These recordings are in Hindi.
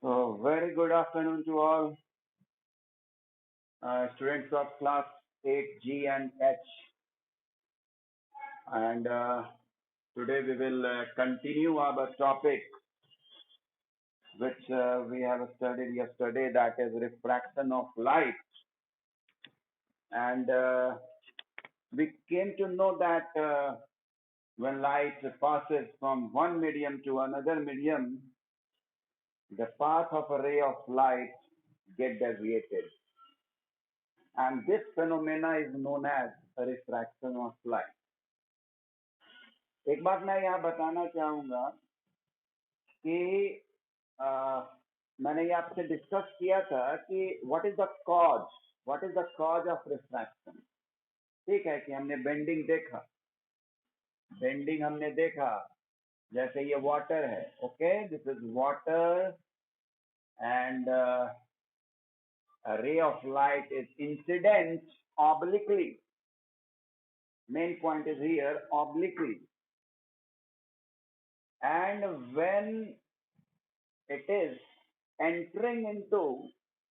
So, very good afternoon to all students of class 8G and H. And today we will continue our topic which we have studied yesterday, that is refraction of light. And we came to know that when light passes from one medium to another medium, the path of a ray of light get deviated. And this phenomena is known as a refraction of light. एक बात मैं यहाँ बताना चाहूंगा कि अ, मैंने ये आपसे डिस्कस किया था कि what is the cause of refraction. ठीक है कि हमने बेंडिंग हमने देखा, जैसे ये वाटर है, okay, this is water and a ray of light is incident obliquely. Main point is here obliquely. And when it is entering into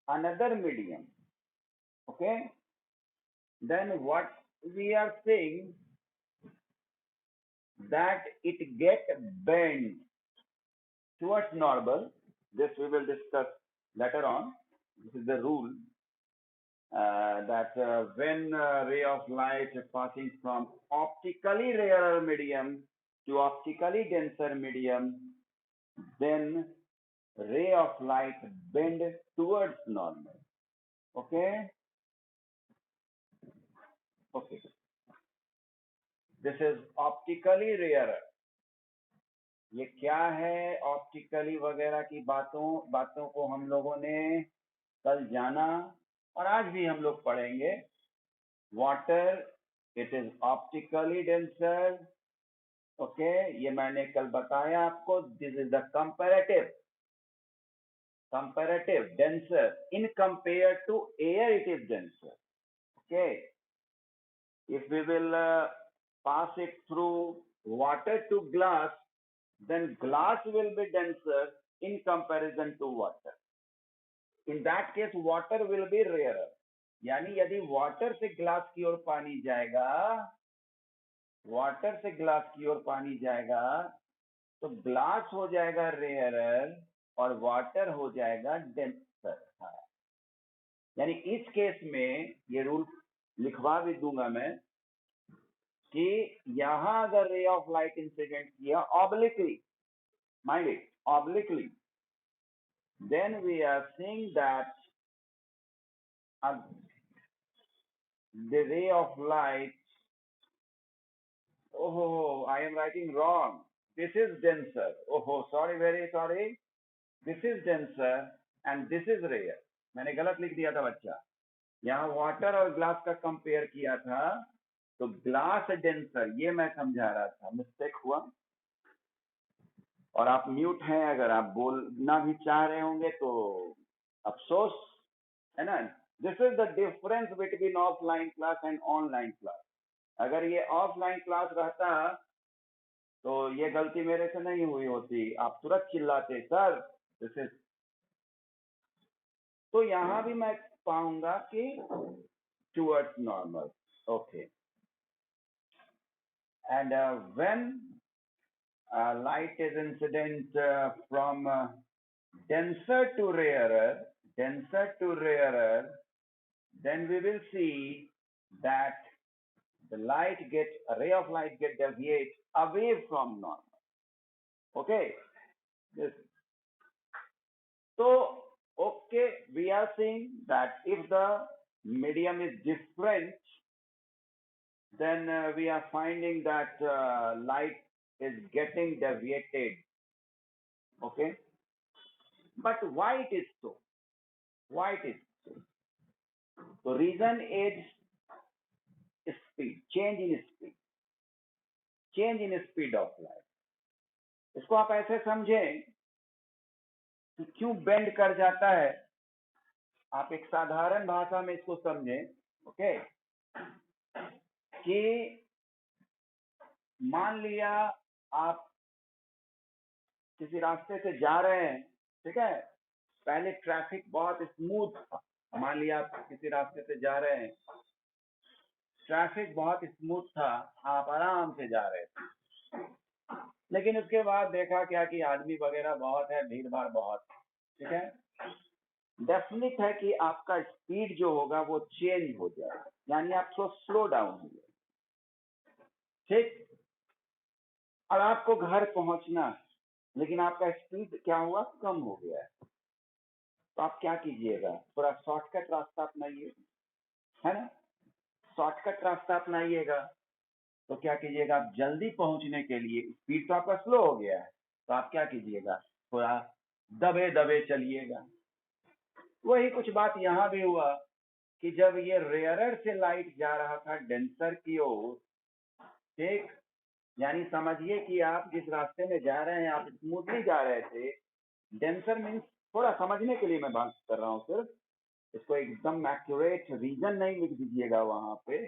another medium, okay, then what we are saying that it get bent towards normal. This we will discuss later on. This is the rule that when ray of light passing from optically rarer medium to optically denser medium, then ray of light bend towards normal. Okay? Okay. This is optically rarer. ये क्या है? ऑप्टिकली वगैरह की बातों को हम लोगों ने कल जाना और आज भी हम लोग पढ़ेंगे। Water, it is optically denser, okay, ये मैंने कल बताया आपको। This is the comparative denser in compared to air, it is denser. Okay, if we will pass it through water to glass, then glass will be denser in comparison to water. In that case water will be rarer. यानी यदि वाटर से ग्लास की ओर पानी जाएगा तो ग्लास हो जाएगा रेयरर और वाटर हो जाएगा डेंसर। यानी इस केस में ये रूल लिखवा भी दूंगा मैं कि यहां अगर रे ऑफ लाइट इंसिडेंट किया obliquely, mind it, obliquely, then we are saying that the ray of light, oh, I am writing wrong, this is denser, oh sorry, very sorry, this is denser and this is rare. मैंने गलत लिख दिया था बच्चा, यहाँ वाटर और ग्लास का कंपेयर किया था तो ग्लास डेंसर ये मैं समझा रहा था, मिस्टेक हुआ। और आप म्यूट हैं, अगर आप बोलना भी चाह रहे होंगे तो अफसोस है ना। This is the difference between offline class and online class. अगर ये ऑफलाइन क्लास रहता तो ये गलती मेरे से नहीं हुई होती, आप तुरंत चिल्लाते सर दिस इज। तो यहां भी मैं पाऊंगा कि towards normal, okay. And when light is incident from denser to rarer, then we will see that the a ray of light get deviate away from normal. Okay. Yes. So, okay, we are saying that if the medium is different, then we are finding that light is getting deviated. Okay. But why it is so? The reason is speed, change in speed of light. इसको आप ऐसे समझें कि क्यों बेंड कर जाता है। आप एक साधारण भाषा में इसको समझें, ओके, कि मान लिया आप किसी रास्ते से जा रहे हैं, ठीक है, पहले ट्रैफिक बहुत स्मूथ था। मान लिया आप किसी रास्ते से जा रहे हैं, ट्रैफिक बहुत स्मूथ था, आप आराम से जा रहे थे। लेकिन उसके बाद देखा क्या कि आदमी वगैरह बहुत है, भीड़ भाड़ बहुत है, ठीक है। डेफिनेट है कि आपका स्पीड जो होगा वो चेंज हो जाएगा, यानी आप थोड़ा स्लो डाउन हो जाए, ठीक। और आपको घर पहुंचना है, लेकिन आपका स्पीड क्या हुआ, कम हो गया है। तो आप क्या कीजिएगा, थोड़ा शॉर्टकट रास्ता अपनाइए, है ना। शॉर्टकट रास्ता अपनाइएगा। तो क्या कीजिएगा, आप जल्दी पहुंचने के लिए, स्पीड तो आपका स्लो हो गया है, तो आप क्या कीजिएगा, थोड़ा दबे दबे चलिएगा। वही कुछ बात यहाँ भी हुआ कि जब ये रेयरर से लाइट जा रहा था डेंसर की ओर, ठीक, यानी समझिए कि आप जिस रास्ते में जा रहे हैं आप स्मूथली जा रहे थे। डेंसर मीन्स, थोड़ा समझने के लिए मैं बात कर रहा हूँ सिर्फ, इसको एकदम एक्यूरेट रीजन नहीं लिख दीजिएगा वहां पे।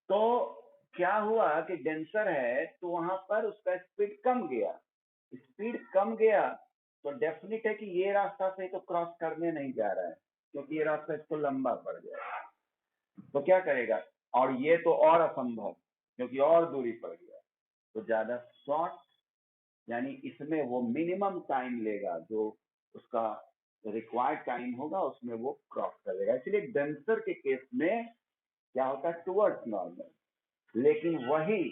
तो क्या हुआ कि डेंसर है तो वहां पर उसका स्पीड कम गया, स्पीड कम गया तो डेफिनेट है कि ये रास्ता से तो क्रॉस करने नहीं जा रहा है, क्योंकि ये रास्ता इसको लंबा पड़ जाएगा। तो क्या करेगा, और ये तो और असंभव, क्योंकि और दूरी पड़ गया, तो ज्यादा शॉर्ट, यानी इसमें वो मिनिमम टाइम लेगा, जो उसका रिक्वायर्ड टाइम होगा उसमें वो क्रॉस करेगा। इसलिए डेंसर के केस में क्या होता है, टुवर्ड्स नॉर्मल। लेकिन वही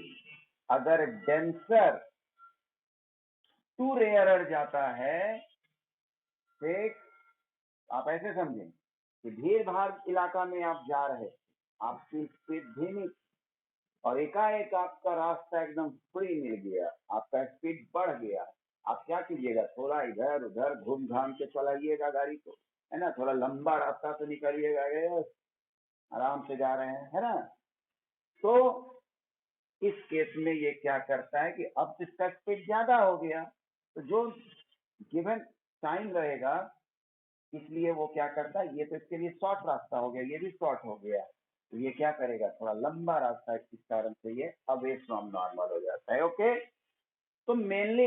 अगर डेंसर टू रेयरर जाता है, ठीक, आप ऐसे समझें कि भीड़ भाड़ इलाका में आप जा रहे, आपकी स्पीड धीमी, और एकाएक आपका रास्ता एकदम फ्री मिल गया, आपका स्पीड बढ़ गया। आप क्या कीजिएगा, थोड़ा इधर उधर घूम घाम के चलाइएगा गाड़ी को, है ना, थोड़ा लंबा रास्ता तो निकालिएगा, आराम से जा रहे हैं, है ना। तो इस केस में ये क्या करता है कि अब इसका स्पीड ज्यादा हो गया, तो जो गिवन टाइम रहेगा, इसलिए वो क्या करता है, ये तो इसके लिए शॉर्ट रास्ता हो गया, ये भी शॉर्ट हो गया, तो ये क्या करेगा, थोड़ा लंबा रास्ता है, इस कारण से ये अवे फ्रॉम नॉर्मल हो जाता है। ओके। तो मेनली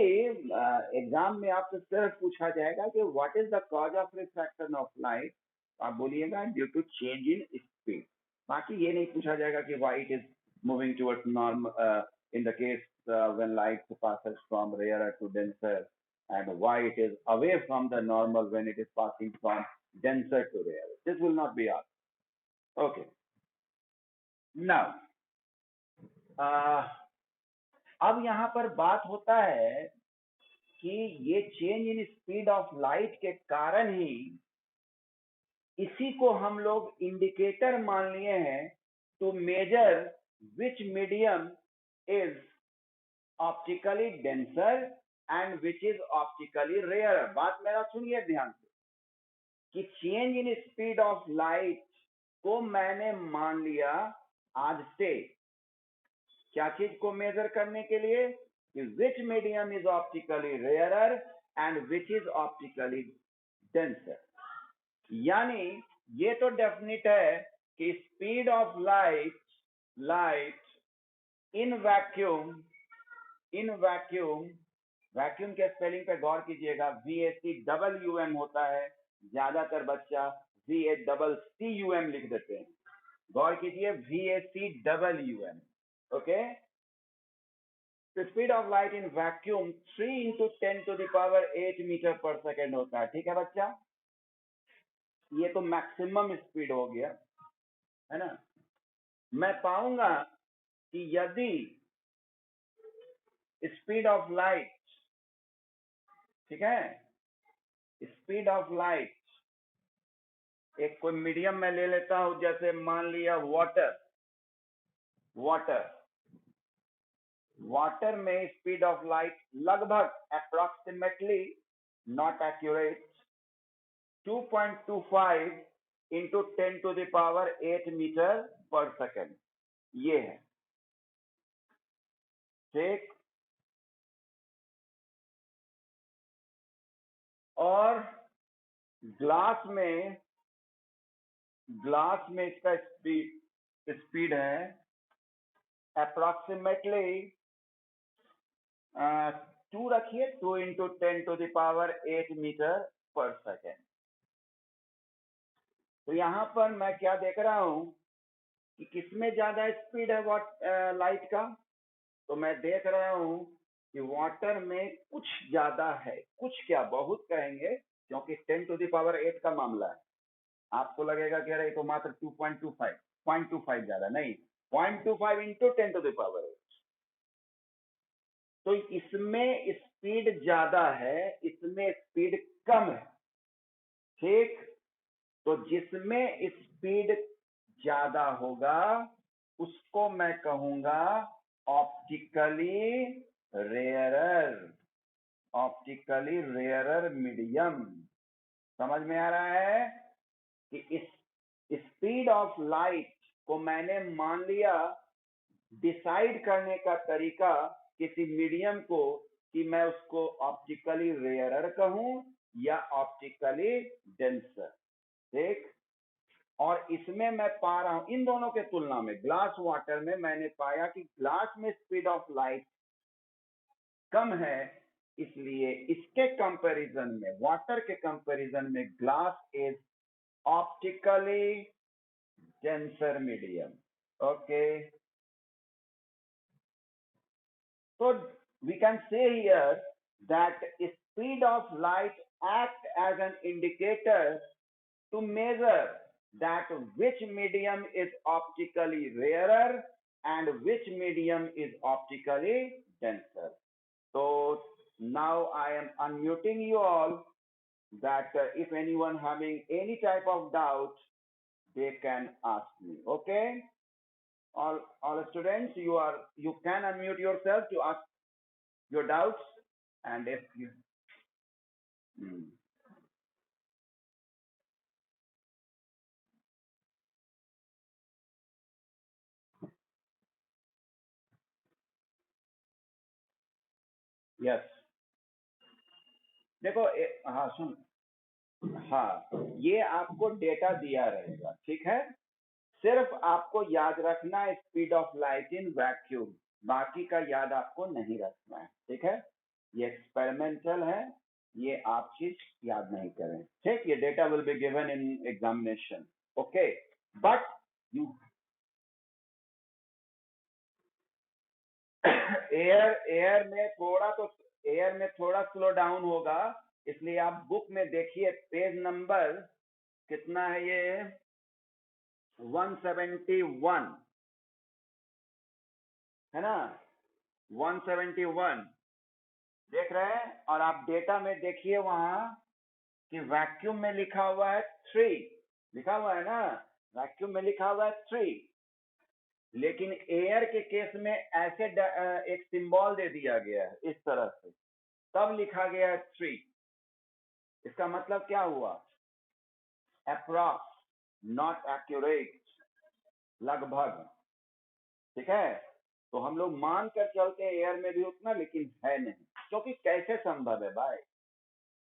एग्जाम में आपसे सिर्फ पूछा जाएगा कि what is the cause of refraction of light, आप बोलिएगा due to change in speed. बाकी ये नहीं पूछा जाएगा कि why it is moving towards normal in the case when light passes from rarer to denser, and why it is away from the normal when it is passing from denser to rarer. This will not be asked. Okay. Now, अब यहाँ पर बात होता है कि ये change in speed of light के कारण ही इसी को हम लोग इंडिकेटर मान लिए हैं to measure which medium is optically denser and which is optically rare. बात मेरा सुनिए ध्यान से कि change in speed of light को मैंने मान लिया आज से, क्या चीज को मेजर करने के लिए, कि विच medium is optically rarer and which is optically denser. यानी ये तो डेफिनेट है कि speed of light in vacuum, vacuum के स्पेलिंग पे गौर कीजिएगा, VACUM होता है, ज्यादातर बच्चा VACCUM लिख देते हैं, गौर कीजिए VACUM। Okay. The speed of light in vacuum 3 into 10 to the power 8 metre per second होता है, ठीक है बच्चा। ये तो मैक्सिमम स्पीड हो गया, है ना। मैं पाऊंगा कि यदि स्पीड ऑफ लाइट, ठीक है, स्पीड ऑफ लाइट, एक कोई मीडियम मैं ले लेता हूं, जैसे मान लिया वाटर में स्पीड ऑफ लाइट लगभग approximately, not accurate, 2.25 into 10 to the power 8 metre per second, ये है, ठीक। और ग्लास में इसका स्पीड है अप्रोक्सीमेटली 2 रखिए, 2 into 10 to the power 8 metre per second. तो यहाँ पर मैं क्या देख रहा हूँ कि किसमें ज्यादा स्पीड है लाइट का, तो मैं देख रहा हूँ कि वाटर में कुछ ज्यादा है, कुछ क्या बहुत कहेंगे, क्योंकि 10⁸ का मामला है। आपको लगेगा कि अरे तो मात्र 0.25 ज्यादा नहीं, 0.25 इंटू 10⁸। तो इसमें स्पीड ज्यादा है, इसमें स्पीड कम है, ठीक। तो जिसमें स्पीड ज्यादा होगा उसको मैं कहूंगा optically rarer, optically rarer medium. समझ में आ रहा है कि इस स्पीड ऑफ लाइट को मैंने मान लिया डिसाइड करने का तरीका किसी मीडियम को कि मैं उसको ऑप्टिकली रेयरर कहूं या ऑप्टिकली डेंसर, ठीक। और इसमें मैं पा रहा हूं इन दोनों के तुलना में ग्लास वाटर में मैंने पाया कि ग्लास में स्पीड ऑफ लाइट कम है, इसलिए इसके कंपैरिजन में, वाटर के कंपैरिजन में glass is optically denser medium. Okay, so we can say here that speed of light act as an indicator to measure that which medium is optically rarer and which medium is optically denser. So now I am unmuting you all that if anyone having any type of doubt, they can ask me. Okay, all students, you can unmute yourself to ask your doubts, and if you yes, देखो हाँ सुन, हाँ ये आपको डेटा दिया रहेगा, ठीक है। सिर्फ आपको याद रखना है speed of light in vacuum, बाकी का याद आपको नहीं रखना है, ठीक है। ये एक्सपेरिमेंटल है, ये आप चीज याद नहीं करें, ठीक। ये data will be given in examination, okay. But you air में थोड़ा स्लो डाउन होगा, इसलिए आप बुक में देखिए पेज नंबर कितना है, ये 171 है ना, 171 देख रहे हैं। और आप डेटा में देखिए वहां कि वैक्यूम में लिखा हुआ है 3, लिखा हुआ है ना, वैक्यूम में लिखा हुआ है 3, लेकिन एयर के केस में ऐसे एक सिंबल दे दिया गया है इस तरह से, तब लिखा गया है 3। इसका मतलब क्या हुआ, अप्रॉक्स, नॉट एक्यूरेट, लगभग, ठीक है। तो हम लोग मान कर चलते हैं एयर में भी उतना, लेकिन है नहीं, क्योंकि कैसे संभव है भाई,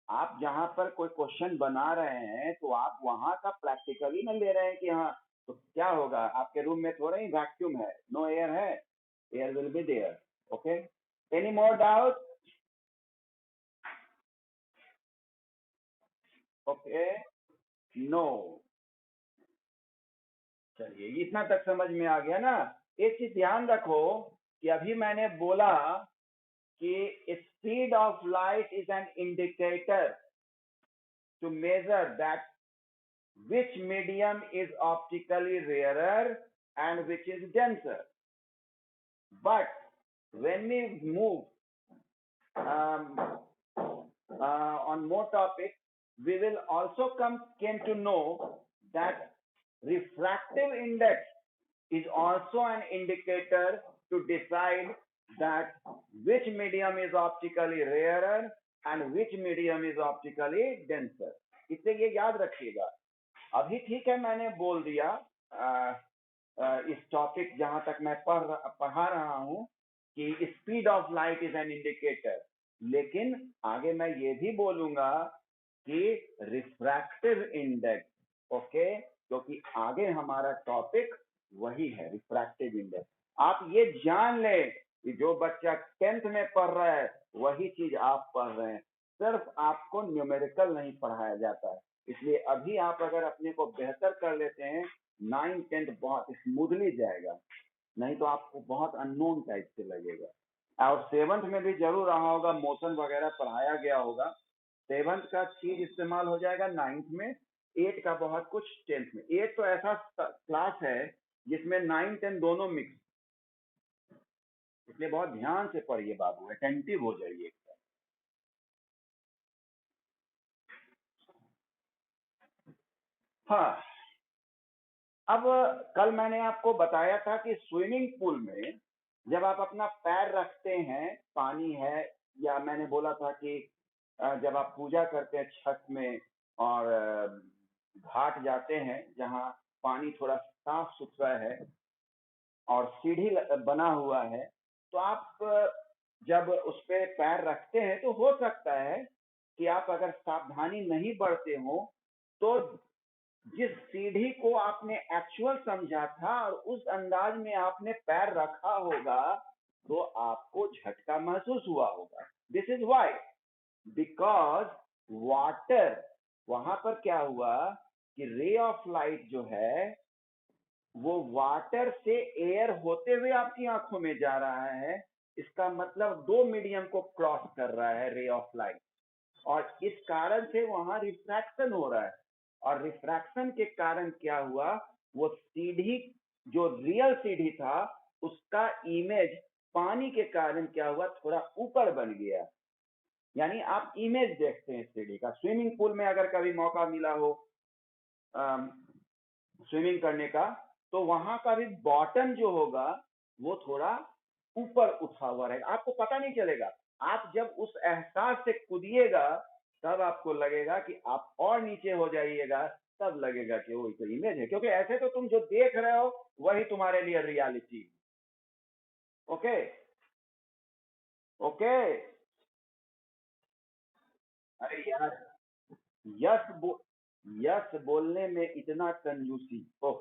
आप जहां पर कोई क्वेश्चन बना रहे हैं तो आप वहां का प्रैक्टिकली ना ले रहे हैं कि हाँ तो क्या होगा, आपके रूम में थोड़ा ही वैक्यूम है, नो एयर है, air will be there, okay. Any more doubt? Okay, no, चलिए इतना तक समझ में आ गया ना। एक चीज ध्यान रखो कि अभी मैंने बोला कि speed of light is an indicator to measure that which medium is optically rarer and which is denser. But when we move on more topics, we will also came to know that refractive index is also an indicator to decide that which medium is optically rarer and which medium is optically denser. इससे ये याद रखिएगा। अभी ठीक है मैंने बोल दिया इस टॉपिक जहां तक मैं पढ़ा रहा हूं कि speed of light is an indicator, लेकिन आगे मैं ये भी बोलूंगा कि रिफ्रैक्टिव इंडेक्स, ओके, क्योंकि आगे हमारा टॉपिक वही है, रिफ्रैक्टिव इंडेक्स। आप ये जान ले कि जो बच्चा 10th में पढ़ रहा है वही चीज आप पढ़ रहे हैं, सिर्फ आपको न्यूमेरिकल नहीं पढ़ाया जाता है। इसलिए अभी आप अगर अपने को बेहतर कर लेते हैं, 9th 10th बहुत स्मूथली जाएगा, नहीं तो आपको बहुत अननोन टाइप से लगेगा। और 7th में भी जरूर रहा होगा, मोशन वगैरह पढ़ाया गया होगा, 7th का चीज इस्तेमाल हो जाएगा 9th में, 8 का बहुत कुछ 10th में। 8 तो ऐसा क्लास है जिसमें 9 10 दोनों मिक्स, इसलिए बहुत ध्यान से पढ़िए बाबू, अटेंटिव हो जाइए। हाँ, अब कल मैंने आपको बताया था कि स्विमिंग पूल में जब आप अपना पैर रखते हैं, पानी है, या मैंने बोला था कि जब आप पूजा करते हैं छठ में और घाट जाते हैं जहाँ पानी थोड़ा साफ सुथरा है और सीढ़ी बना हुआ है, तो आप जब उस पे पैर रखते हैं तो हो सकता है कि आप अगर सावधानी नहीं बरते हो तो जिस सीढ़ी को आपने एक्चुअल समझा था और उस अंदाज में आपने पैर रखा होगा तो आपको झटका महसूस हुआ होगा। This is why, because water, वहां पर क्या हुआ कि रे ऑफ लाइट जो है वो वाटर से एयर होते हुए आपकी आंखों में जा रहा है। इसका मतलब दो मीडियम को क्रॉस कर रहा है रे ऑफ लाइट, और इस कारण से वहां रिफ्रैक्शन हो रहा है। और रिफ्रैक्शन के कारण क्या हुआ, वो सीढ़ी जो रियल सीढ़ी था उसका इमेज पानी के कारण क्या हुआ, थोड़ा ऊपर बन गया। यानी आप इमेज देखते हैं सीढ़ी का। स्विमिंग पूल में अगर कभी मौका मिला हो स्विमिंग करने का, तो वहां का भी बॉटम जो होगा वो थोड़ा ऊपर उठा हुआ रहेगा, आपको पता नहीं चलेगा। आप जब उस एहसास से कूदिएगा तब आपको लगेगा कि आप और नीचे हो जाइएगा, तब लगेगा कि वो तो इमेज है, क्योंकि ऐसे तो तुम जो देख रहे हो वही तुम्हारे लिए रियलिटी। Okay okay. अरे यार, यस यस बोलने में इतना कंजूसी, ओह।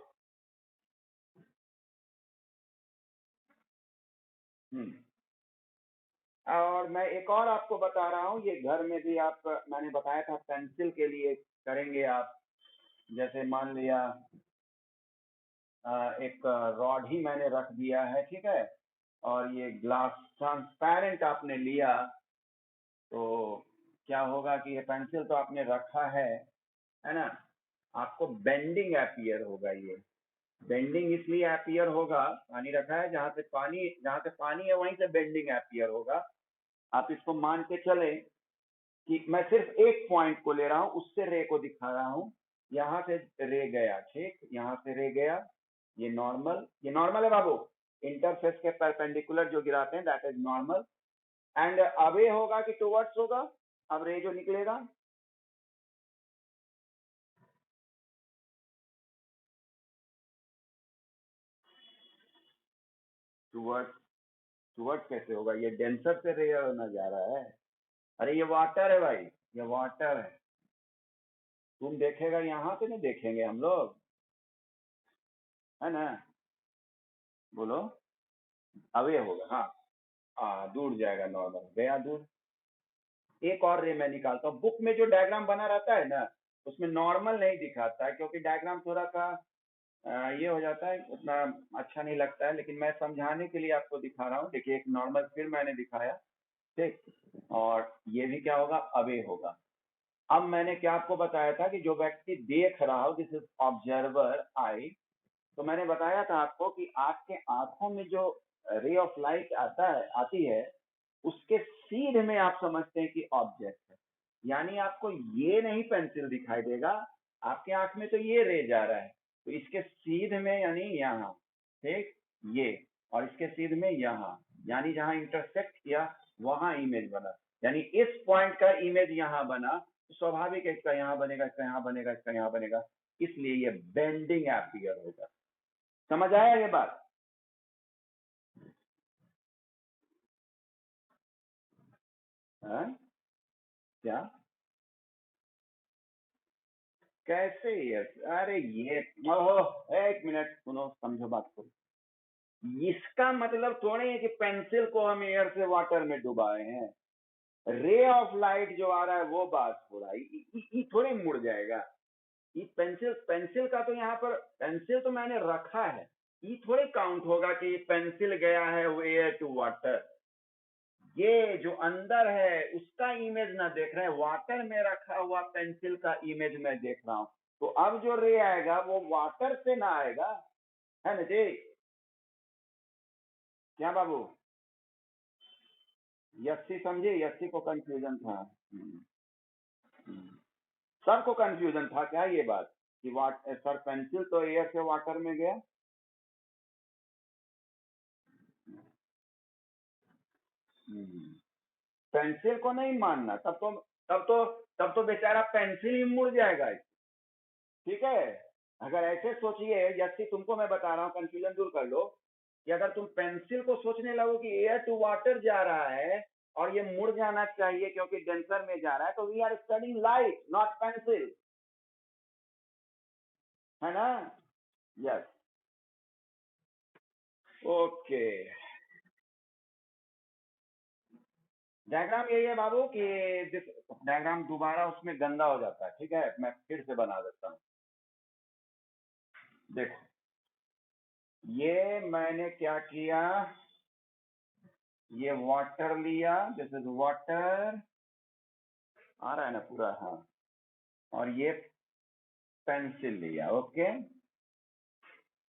और मैं एक और आपको बता रहा हूँ, ये घर में भी आप, मैंने बताया था पेंसिल के लिए करेंगे आप। जैसे मान लिया एक रॉड ही मैंने रख दिया है, ठीक है, और ये ग्लास ट्रांसपेरेंट आपने लिया, तो क्या होगा कि ये पेंसिल तो आपने रखा है ना, आपको बेंडिंग एपियर होगा। ये बेंडिंग इसलिए एपियर होगा, पानी रखा है, जहाँ से पानी है वहीं से बेंडिंग एपियर होगा। आप इसको मान के चले कि मैं सिर्फ एक पॉइंट को ले रहा हूं, उससे रे को दिखा रहा हूं। यहां से रे गया, ठीक, यहां से रे गया, ये नॉर्मल है बाबू। इंटरफेस के परपेंडिकुलर जो गिराते हैं that is normal. And away होगा कि टुवर्ड्स होगा, अब रे जो निकलेगा टुवर्ड्स। टुवर्ड्स कैसे होगा, ये डेंसर से रे होना जा रहा है। अरे ये वाटर है भाई, ये वाटर है। तुम देखेगा यहाँ से नहीं देखेंगे हम लोग, है ना, बोलो। अवे होगा, हाँ। दूर जाएगा, नॉर्मल गया दूर। एक और रे मैं निकालता हूँ, बुक में जो डायग्राम बना रहता है ना उसमें नॉर्मल नहीं दिखाता है, क्योंकि डायग्राम थोड़ा सा ये हो जाता है, उतना अच्छा नहीं लगता है, लेकिन मैं समझाने के लिए आपको दिखा रहा हूँ। देखिए एक नॉर्मल फिर मैंने दिखाया, ठीक, और ये भी क्या होगा, अवे होगा। अब मैंने क्या आपको बताया था कि जो व्यक्ति देख रहा हो, दिस इज ऑब्जर्वर आई, तो मैंने बताया था आपको कि आपके आंखों में जो रे ऑफ लाइट आती है, उसके सीध में आप समझते हैं कि ऑब्जेक्ट है। यानी आपको ये नहीं पेंसिल दिखाई देगा, आपके आंख में तो ये रे जा रहा है, तो इसके सीध में यानी यहाँ, ठीक, ये, और इसके सीध में यहाँ, यानी जहां इंटरसेक्ट किया वहां इमेज बना। यानी इस पॉइंट का इमेज यहाँ बना, तो स्वाभाविक है इसका यहाँ बनेगा, इसका यहाँ बनेगा, इसका यहाँ बनेगा, इसलिए ये बेंडिंग एपियर होगा। समझ आया ये बात? हाँ? क्या कैसे ये, अरे ये, ओहो, एक मिनट सुनो, समझो बात को। इसका मतलब थोड़ी है कि पेंसिल को हम एयर से वाटर में डुबाए हैं। रे ऑफ लाइट जो आ रहा है वो बात हो रहा है, ये थोड़ी मुड़ जाएगा। ये पेंसिल पेंसिल का तो यहाँ पर पेंसिल तो मैंने रखा है, ये थोड़ी काउंट होगा कि पेंसिल गया है एयर टू वाटर। ये जो अंदर है उसका इमेज ना देख रहे हैं, वाटर में रखा हुआ पेंसिल का इमेज मैं देख रहा हूँ। तो अब जो रे आएगा वो वाटर से ना आएगा, है ना जी? क्या बाबू? यस्सी समझे? यस्सी को कंफ्यूजन था। सबको कंफ्यूजन था क्या ये बात कि सर पेंसिल तो एयर से वाटर में गया? पेंसिल को नहीं मानना, तब तो बेचारा पेंसिल ही मुड़ जाएगा। ठीक है, अगर ऐसे सोचिए, जैसे तुमको मैं बता रहा हूँ, कंफ्यूजन दूर कर लो कि अगर तुम पेंसिल को सोचने लगो कि एयर टू वाटर जा रहा है और ये मुड़ जाना चाहिए क्योंकि डेंसर में जा रहा है, तो we are studying light not pencil, है ना? Yes, okay. डायग्राम यही है बाबू कि डायग्राम दोबारा उसमें गंदा हो जाता है। ठीक है, मैं फिर से बना देता हूँ। देखो, ये मैंने क्या किया, ये वाटर लिया, दिस इज वाटर, आ रहा है ना पूरा? हाँ, और ये पेंसिल लिया, ओके।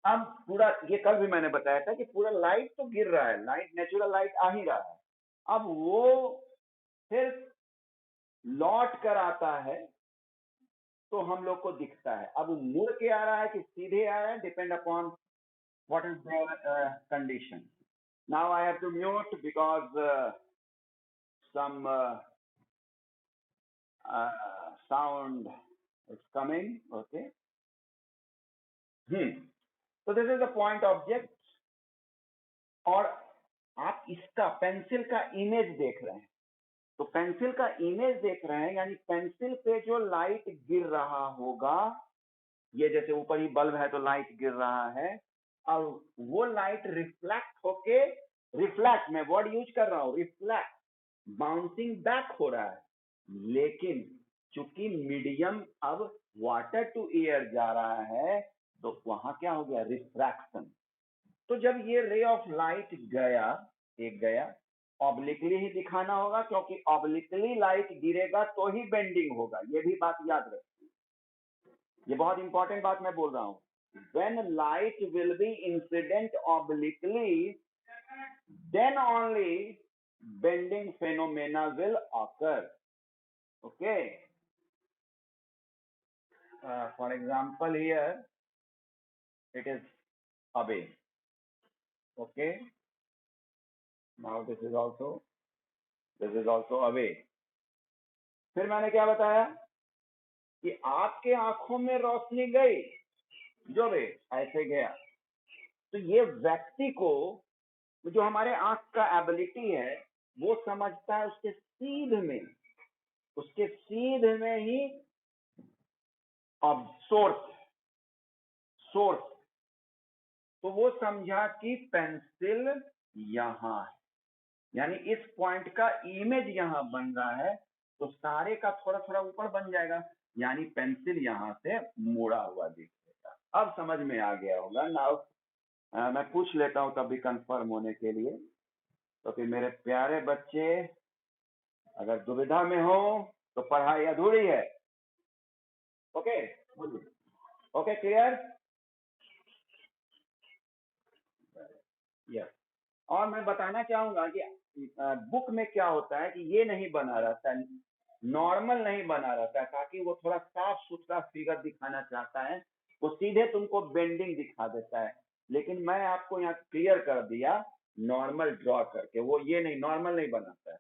अब पूरा, ये कल भी मैंने बताया था कि पूरा लाइट तो गिर रहा है, लाइट नेचुरल लाइट आ ही रहा है। अब वो फिर लौट कर आता है तो हम लोग को दिखता है। अब मुड़ के आ रहा है कि सीधे आ रहा है, depend upon what is their condition. Now I have to mute because some sound is coming. Okay. So this is the point object, और आप इसका पेंसिल का इमेज देख रहे हैं। तो पेंसिल का इमेज देख रहे हैं, यानी पेंसिल पे जो लाइट गिर रहा होगा, ये जैसे ऊपर ही बल्ब है तो लाइट गिर रहा है, और वो लाइट रिफ्लेक्ट होके, रिफ्लेक्ट मैं वर्ड यूज कर रहा हूं, रिफ्लेक्ट, बाउंसिंग बैक हो रहा है। लेकिन चूंकि मीडियम अब वाटर टू एयर जा रहा है, तो वहां क्या हो गया? रिफ्रैक्शन। तो जब ये रे ऑफ लाइट गया, एक गया, ऑब्लिकली ही दिखाना होगा, क्योंकि ऑब्लिकली लाइट गिरेगा तो ही बेंडिंग होगा, ये भी बात याद रखिए। ये बहुत इंपॉर्टेंट बात मैं बोल रहा हूं। when light will be incident obliquely, then only bending phenomena will occur. Okay. For example, here it is away. Okay. Now this is also away. फिर मैंने क्या बताया कि आपके आंखों में रोशनी गई, जो रे ऐसे गया, तो ये व्यक्ति को, जो हमारे आंख का एबिलिटी है, वो समझता है उसके सीध में ही अब सोर्स, तो वो समझा कि पेंसिल यहां है, यानी इस पॉइंट का इमेज यहां बन रहा है, तो सारे का थोड़ा थोड़ा ऊपर बन जाएगा, यानी पेंसिल यहां से मुड़ा हुआ दिखेगा। अब समझ में आ गया होगा। नाउ मैं पूछ लेता हूं तभी कंफर्म होने के लिए, तो फिर मेरे प्यारे बच्चे अगर दुविधा में हो तो पढ़ाई अधूरी है। Okay, okay, clear? यस। और मैं बताना चाहूंगा कि बुक में क्या होता है कि ये नहीं बना रहता है, नॉर्मल नहीं बना रहता है, ताकि वो थोड़ा साफ सुथरा फिगर दिखाना चाहता है, वो सीधे तुमको बेंडिंग दिखा देता है। लेकिन मैं आपको यहाँ क्लियर कर दिया नॉर्मल ड्रॉ करके, वो ये नहीं, नॉर्मल नहीं बनाता है।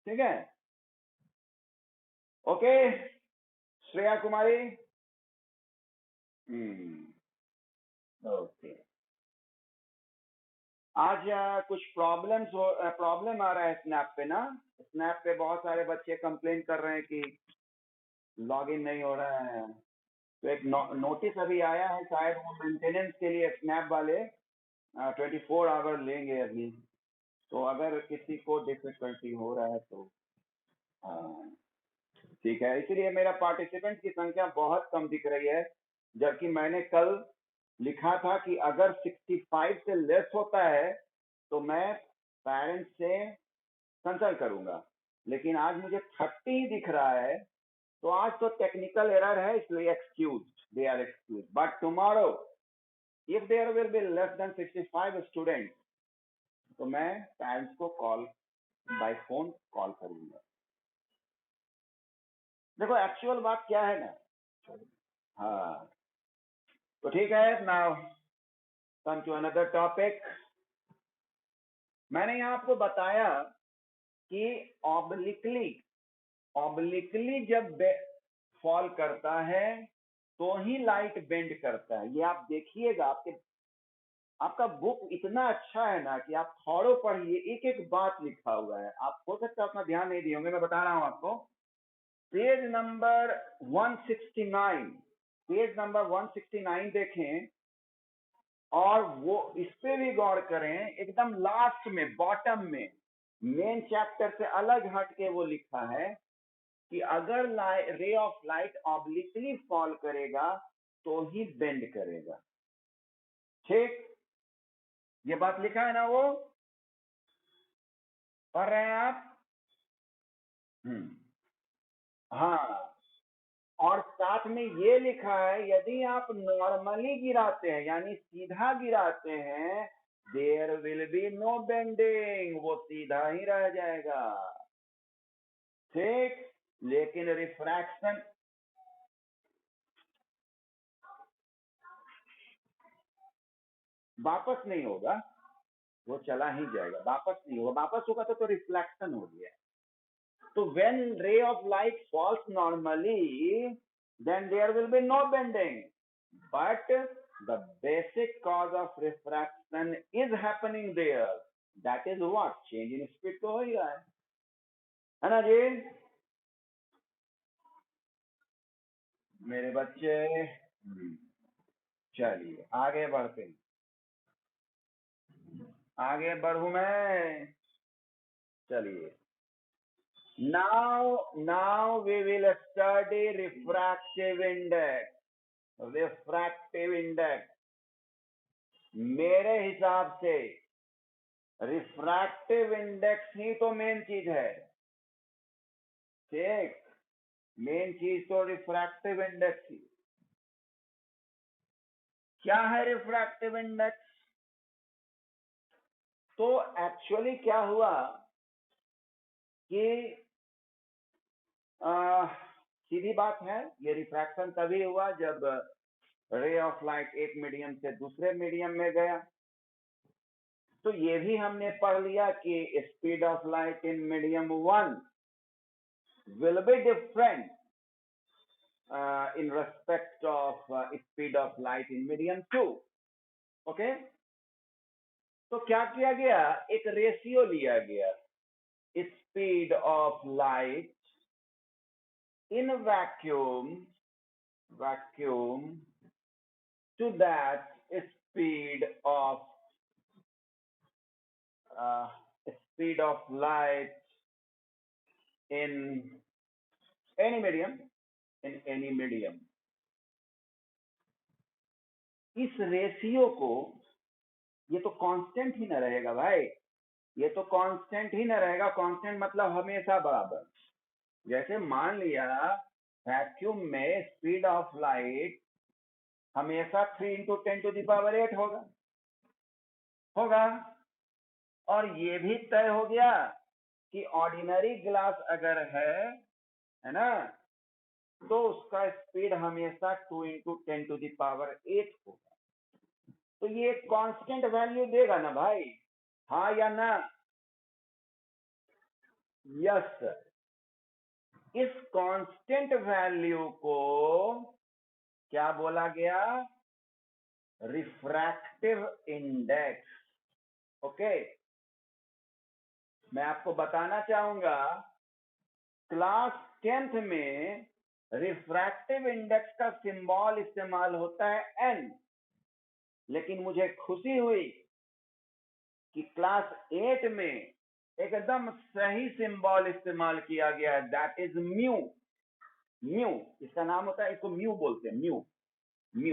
ठीक है, ओके श्रेया कुमारी। ओके, आज कुछ प्रॉब्लम आ रहा है स्नैप पे ना। स्नैप पे बहुत सारे बच्चे कंप्लेन कर रहे हैं कि लॉगिन नहीं हो रहा है। तो एक नोटिस अभी आया है, शायद वो मेंटेनेंस के लिए स्नैप वाले 24 आवर लेंगे अभी। तो अगर किसी को डिफिकल्टी हो रहा है तो हाँ ठीक है, इसलिए मेरा पार्टिसिपेंट की संख्या बहुत कम दिख रही है, जबकि मैंने कल लिखा था कि अगर 65 से लेस होता है तो मैं पेरेंट्स से कंसल्ट करूंगा, लेकिन आज मुझे 30 ही दिख रहा है, तो आज तो टेक्निकल एरर है, इसलिए they are excuse, but tomorrow if there will be less than 65 students तो मैं पेरेंट्स को कॉल बाय फोन कॉल करूंगा। देखो एक्चुअल बात क्या है ना, हाँ तो ठीक है। Now come to another topic. मैंने यहाँ आपको बताया कि ऑब्लिकली जब फॉल करता है तो ही लाइट बेंड करता है। ये आप देखिएगा, आपका बुक इतना अच्छा है ना कि आप थोड़ो पढ़िए, एक एक बात लिखा हुआ है। आप हो सकता है अपना ध्यान नहीं दिए होंगे, मैं बता रहा हूं आपको। पेज नंबर 169, पेज नंबर 169 देखें और वो इस पे भी गौर करें, एकदम लास्ट में बॉटम में मेन चैप्टर से अलग हट के वो लिखा है कि अगर ray of light obliquely fall करेगा तो ही बेंड करेगा। ठीक, ये बात लिखा है ना, वो पढ़ रहे हैं आप? हाँ, और साथ में ये लिखा है यदि आप नॉर्मली गिराते हैं यानी सीधा गिराते हैं, there will be no bending, वो सीधा ही रह जाएगा। ठीक, लेकिन रिफ्रैक्शन वापस नहीं होगा, वो चला ही जाएगा, वापस नहीं होगा। वापस होगा तो रिफ्लेक्शन हो गया। So when ray of light falls normally, then there will be no bending. But the basic cause of refraction is happening there. That is what? Change in speed तो हो ही रहा है ना जी मेरे बच्चे? चलिए आगे बढ़ते हैं, आगे बढ़ू मैं। चलिए, now we will study refractive index। Refractive index, मेरे हिसाब से रिफ्रैक्टिव इंडेक्स ही तो मेन चीज है। ठीक, मेन चीज तो रिफ्रैक्टिव इंडेक्स ही। क्या है रिफ्रैक्टिव इंडेक्स? तो एक्चुअली क्या हुआ कि सीधी बात है, ये रिफ्रैक्शन तभी हुआ जब रे ऑफ लाइट एक मीडियम से दूसरे मीडियम में गया। तो ये भी हमने पढ़ लिया कि speed of light in medium 1 will be different in respect of speed of light in medium 2। Okay, तो क्या किया गया, एक रेशियो लिया गया, speed of light in vacuum to that speed of light in any medium। इस रेशियो को, ये तो कांस्टेंट ही ना रहेगा भाई, ये तो कांस्टेंट ही ना रहेगा। कांस्टेंट मतलब हमेशा बराबर। जैसे मान लिया वैक्यूम में स्पीड ऑफ लाइट हमेशा 3 × 10⁸ होगा, और ये भी तय हो गया कि ऑर्डिनरी ग्लास अगर है ना, तो उसका स्पीड हमेशा 2 × 10⁸ होगा। तो ये कांस्टेंट वैल्यू देगा ना भाई, हाँ या ना? Yes sir. इस कांस्टेंट वैल्यू को क्या बोला गया? Refractive index. ओके, मैं आपको बताना चाहूंगा क्लास 10th में रिफ्रैक्टिव इंडेक्स का सिंबल इस्तेमाल होता है n, लेकिन मुझे खुशी हुई कि क्लास 8 में एकदम सही सिंबल इस्तेमाल किया गया है, दैट इज म्यू। म्यू इसका नाम होता है, इसको म्यू बोलते हैं, म्यू। म्यू